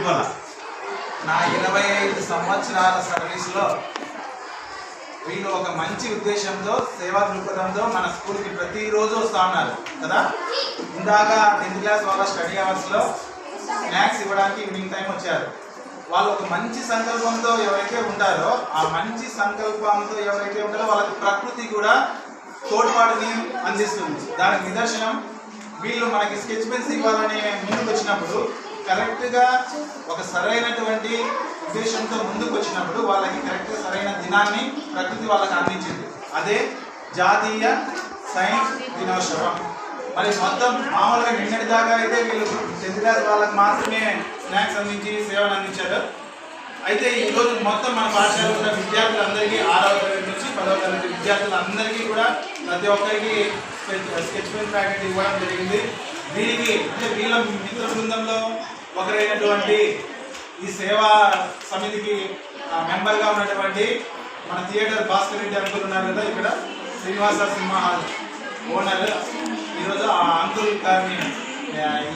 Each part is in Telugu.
ఇటీవల నా 25 సంవత్సరాల సర్వీస్లో వీళ్ళు ఒక మంచి ఉద్దేశంతో సేవా దృక్పథంతో మన స్కూల్కి ప్రతిరోజు వస్తూ ఉన్నారు కదా. ఇందాక 10th క్లాస్ వాళ్ళ స్టడీ అవర్స్లో స్నాక్స్ ఇవ్వడానికి ఈవినింగ్ టైం వచ్చారు. వాళ్ళు ఒక మంచి సంకల్పంతో ఎవరైతే ఉంటారో ఆ మంచి సంకల్పంతో ఎవరైతే ఉంటారో వాళ్ళకి ప్రకృతి కూడా తోడ్పాటుని అందిస్తుంది. దానికి నిదర్శనం వీళ్ళు మనకి స్కెచ్ పెన్స్ ఇవ్వాలని ముందుకు వచ్చినప్పుడు కరెక్ట్గా ఒక సరైనటువంటి ఉద్దేశంతో ముందుకు వచ్చినప్పుడు వాళ్ళకి కరెక్ట్గా సరైన దినాన్ని ప్రకృతి వాళ్ళకి అందించింది. అదే జాతీయ సైన్స్ దినోత్సవం. మరి మొత్తం మామూలుగా నిన్నటి దాకా అయితే వీళ్ళు 10th క్లాస్ వాళ్ళకి మాత్రమే స్నాక్స్ అందించి సేవలు అందించారు. అయితే ఈరోజు మొత్తం మన పాఠశాలలో ఉన్న విద్యార్థులందరికీ 6వ తరగతి నుంచి 10వ తరగతి విద్యార్థులందరికీ కూడా ప్రతి ఒక్కరికి స్కెచ్ పెన్ ప్యాకెట్ ఇవ్వడం జరిగింది. దీనికి అంటే వీళ్ళ మిత్ర బృందంలో ఒకరైనటువంటి ఈ సేవా సమితికి మెంబర్గా ఉన్నటువంటి మన థియేటర్ భాస్కర్ రెడ్డి అంకుల్ ఉన్నారు కదా, ఇక్కడ శ్రీనివాస సినిమా హాల్ ఓనర్. ఈరోజు ఆ అంకుల్ గారిని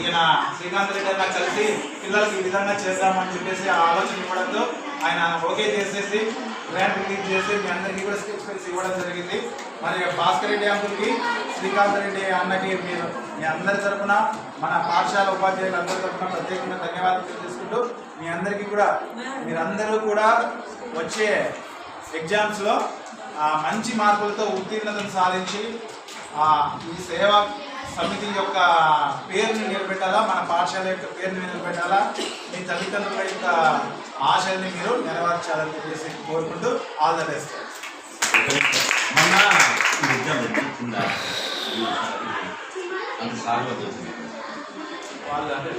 ఈయన శ్రీకాంత్ రెడ్డి అన్న కలిసి పిల్లలకి ఈ విధంగా చేద్దామని చెప్పేసి ఆ ఆలోచన ఇవ్వడంతో ఆయన ఓకే చేసేసి గ్రాంట్ రిలీజ్ చేసి మీ అందరికీ కూడా స్కెచ్ పెన్స్ ఇవ్వడం జరిగింది. మరి భాస్కర్ రెడ్డి అంకుల్కి శ్రీకాంత్ రెడ్డి అన్నకి మీరు మీ అందరి తరఫున మన పాఠశాల ఉపాధ్యాయులు అందరి తరఫున ప్రత్యేకంగా ధన్యవాదాలు తెలియజేసుకుంటూ మీ అందరికీ కూడా మీరందరూ కూడా వచ్చే ఎగ్జామ్స్లో మంచి మార్కులతో ఉత్తీర్ణతను సాధించి ఈ సేవా సమితి యొక్క పేరుని నిలబెట్టాలా, మన పాఠశాల యొక్క పేరుని నిలబెట్టాలా, మీ తల్లిదండ్రుల యొక్క ఆశల్ని మీరు నెరవేర్చాలని చెప్పేసి కోరుకుంటూ ఆల్ ద బెస్ట్. మొన్న ఎగ్జామ్ వచ్చిందా అంత సార్లు వాళ్ళు అంటే